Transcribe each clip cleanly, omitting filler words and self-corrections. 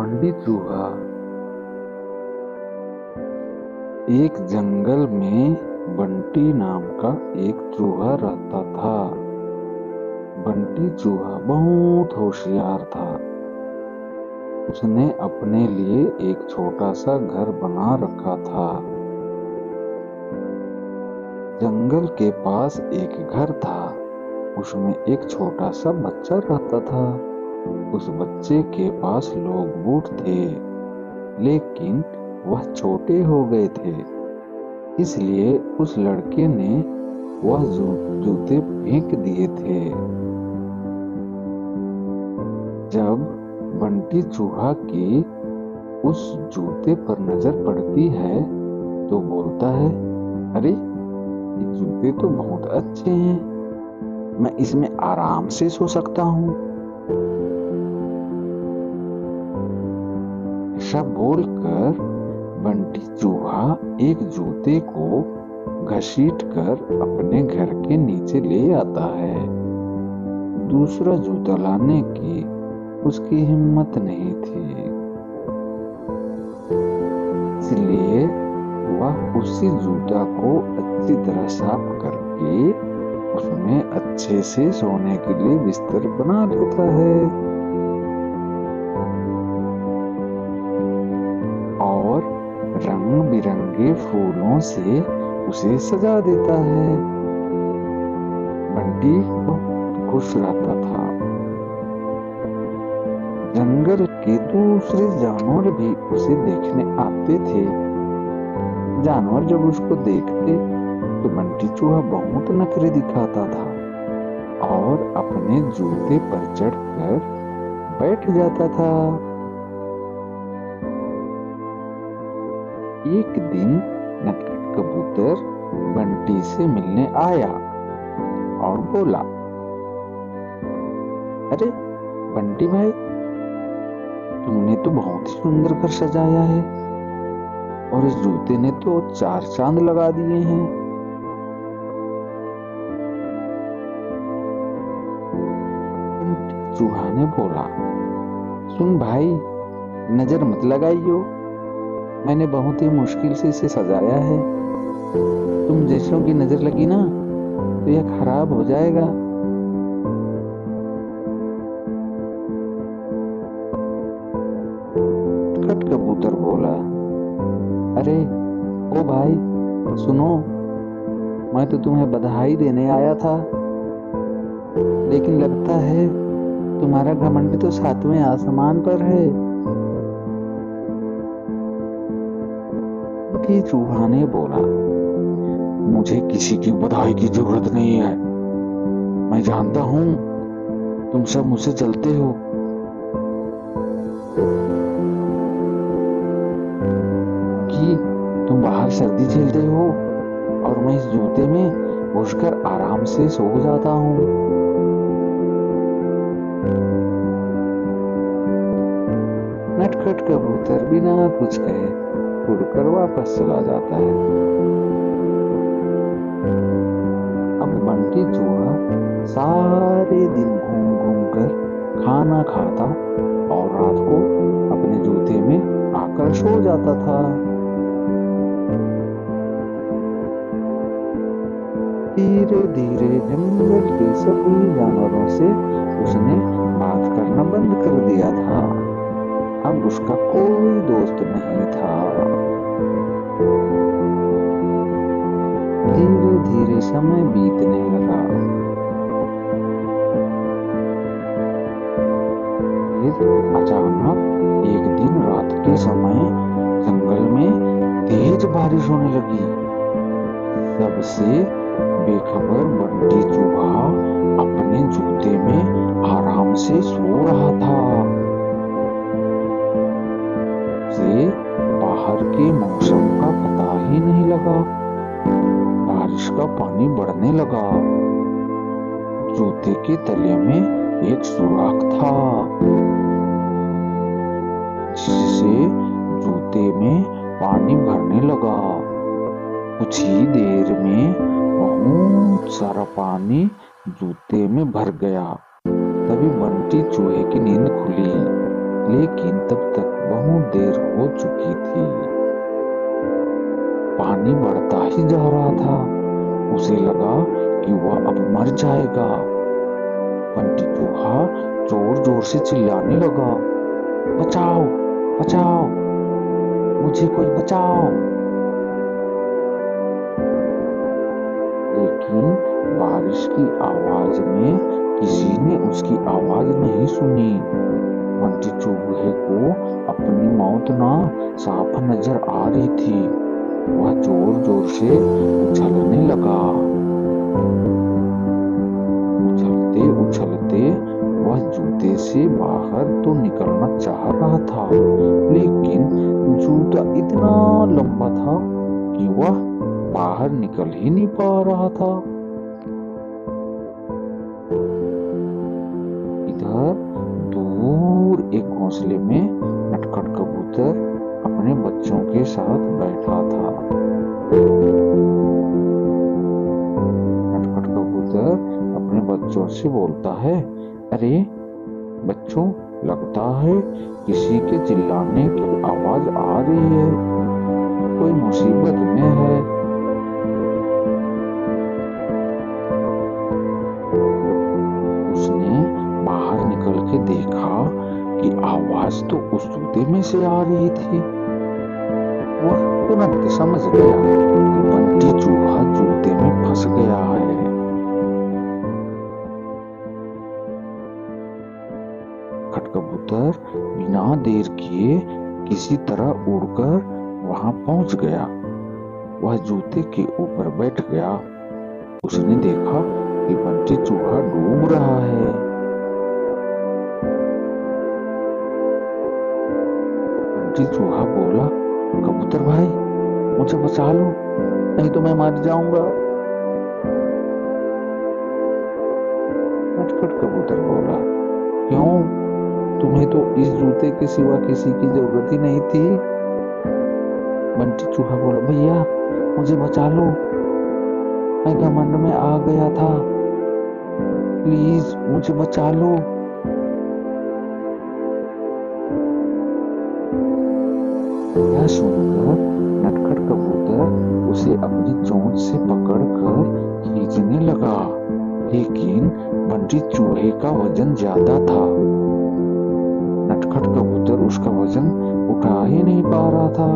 घमंडी चूहा। एक जंगल में बंटी नाम का एक चूहा रहता था। बंटी चूहा बहुत होशियार था। उसने अपने लिए एक छोटा सा घर बना रखा था। जंगल के पास एक घर था। उसमें एक छोटा सा बच्चा रहता था। उस बच्चे के पास लोग बूढ़ थे, लेकिन वह छोटे हो गए थे। इसलिए उस लड़के ने वह जूते फेंक दिए थे। जब बंटी चूहा की उस जूते पर नजर पड़ती है तो बोलता है, अरे ये जूते तो बहुत अच्छे हैं, मैं इसमें आराम से सो सकता हूँ। ऐसा बोलकर बंटी चूहा एक जूते को घसीट कर अपने घर के नीचे ले आता है। दूसरा जूता लाने की उसकी हिम्मत नहीं थी, इसलिए वह उसी जूता को अच्छी तरह साफ करके उसमें अच्छे से सोने के लिए बिस्तर बना लेता है और रंग बिरंगे फूलों से उसे सजा देता है। बंटी बहुत खुश रहता था। जंगल के दूसरे जानवर भी उसे देखने आते थे। जानवर जब उसको देखते तो बंटी चूहा बहुत नखरे दिखाता था और अपने जूते पर चढ़कर बैठ जाता था। एक दिन नटखट कबूतर बंटी से मिलने आया और बोला, अरे बंटी भाई, तुमने तो बहुत ही सुंदर घर सजाया है और इस जूते ने तो 4 चांद लगा दिए हैं। बंटी चूहा ने बोला, सुन भाई, नजर मत लगाइयो, मैंने बहुत ही मुश्किल से इसे सजाया है। तुम जैसों की नजर लगी ना तो यह खराब हो जाएगा। नटखट कबूतर बोला, अरे ओ भाई सुनो, मैं तो तुम्हें बधाई देने आया था, लेकिन लगता है तुम्हारा घमंड तो 7वें आसमान पर है। बंटी चूहा ने बोला, मुझे किसी की बधाई की जरूरत नहीं है। मैं जानता हूं तुम सब मुझसे जलते हो। कि तुम बाहर सर्दी झेलते हो और मैं इस जूते में घुसकर आराम से सो जाता हूँ। नटखट कबूतर बिना कुछ कहे उड़कर वापस चला जाता है। अब बंटी चूहा सारे दिन घूम घूम कर खाना खाता और रात को अपने जूते में आकर सो जाता था। धीरे धीरे जंगल के सभी जानवरों से उसने बात करना बंद कर दिया था। अब उसका कोई दोस्त नहीं था। धीरे धीरे समय बीतने लगा। फिर अचानक एक दिन रात के समय जंगल में तेज बारिश होने लगी। सबसे बेखबर बंटी चूहा अपने जूते में आराम से सो रहा था। उसे बाहर के मौसम का पता ही नहीं लगा। बारिश का पानी बढ़ने लगा। जूते के तले में एक सुराख था, जिससे जूते में पानी भरने लगा। कुछ ही देर में बहुत सारा पानी जूते में भर गया। तभी बंटी चूहे की नींद खुली। लेकिन तब तक बहुत देर हो चुकी थी। पानी बढ़ता ही जा रहा था। उसे लगा कि वह अब मर जाएगा। बंटी चूहा जोर जोर से चिल्लाने लगा, बचाओ बचाओ, मुझे कोई बचाओ। लेकिन बारिश की आवाज में किसी ने उसकी आवाज नहीं सुनी। बंटी चूहे को अपनी मौत ना साफ नजर आ रही थी। वह जोर जोर से उछलने लगा। उछलते उछलते वह जूते से बाहर तो निकलना चाह रहा था, लेकिन जूता इतना लंबा था कि वह बाहर निकल ही नहीं पा रहा था। इधर दूर एक घोंसले में नटखट कबूतर अपने बच्चों के साथ बैठा था। नटखट कबूतर अपने बच्चों से बोलता है, अरे बच्चों, लगता है किसी के चिल्लाने की आवाज आ रही है। कोई मुसीबत में है। उसने बाहर निकल के देखा कि आवाज तो उस जूते में से आ रही थी। वह तुरंत समझ गया कि बंटी चूहा जूते में फंस गया है। खटकबूतर बिना देर किए किसी तरह उड़कर वहां पहुंच गया। वह जूते के ऊपर बैठ गया। उसने देखा कि बंटी चूहा डूब रहा है। बंटी चूहा बोला, कबूतर भाई, मुझे बचा लो, नहीं तो मैं मर जाऊंगा। नटखट कबूतर बोला, क्यों? तुम्हें तो इस जूते के सिवा किसी की जरूरत ही नहीं थी। बंटी चूहा बोला, भैया मुझे बचा लो, मैं घमंड में आ गया था, प्लीज मुझे बचा लो। यह सुनकर नटखट कबूतर उसे अपनी चोंच से पकड़कर खींचने लगा, लेकिन बंटी चूहे का वजन ज्यादा था। नटखट कबूतर उसका वजन उठा ही नहीं पा रहा था।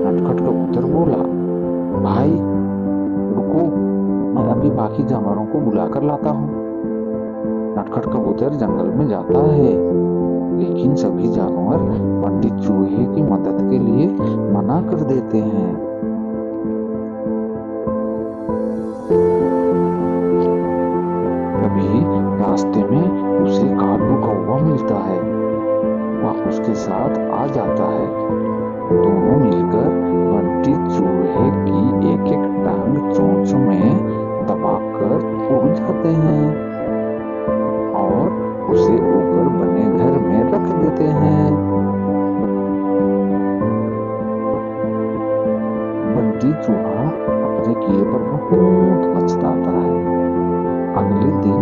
नटखट कबूतर बोला, भाई रुको, मैं अभी बाकी जानवरों को बुलाकर लाता हूँ। नटखट कबूतर जंगल में जाता है, लेकिन सभी जानवर बंटी चूहे की मदद के लिए मना कर देते हैं। कभी रास्ते में उसे कालू कौवा मिलता है। वह उसके साथ आ जाता है। दोनों मिलकर बंटी चूहे की एक एक टांग चोंच में दबाकर उड़ जाते हैं और उसे ऊपर बने घर में रख देते हैं। बंटी चूहा अपने किए पर बहुत पछताता है। अगले दिन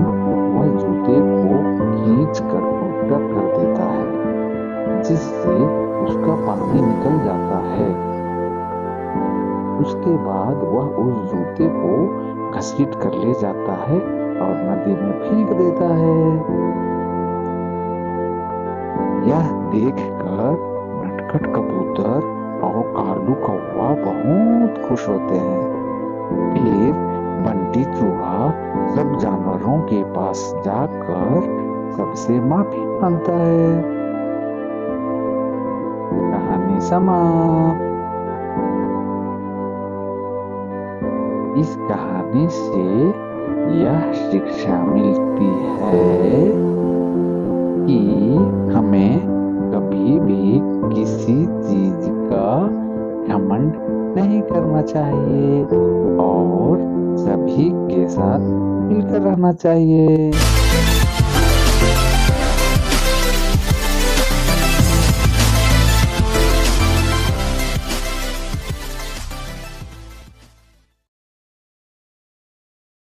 वह जूते को खींच कर उल्टा कर देता है, जिससे उसका पानी निकल जाता है। उसके बाद वह उस जूते को घसीट कर ले जाता है और नदी में फेंक देता है। यह देखकर नटखट कबूतर और कालू कौवा बहुत खुश होते हैं। फिर बंटी चूहा सब जानवरों के पास जाकर सबसे माफी मांगता है। कहानी समाप्त। इस कहानी से यह शिक्षा मिलती है कि हमें कभी भी किसी चीज का घमंड नहीं करना चाहिए और सभी के साथ मिलकर रहना चाहिए।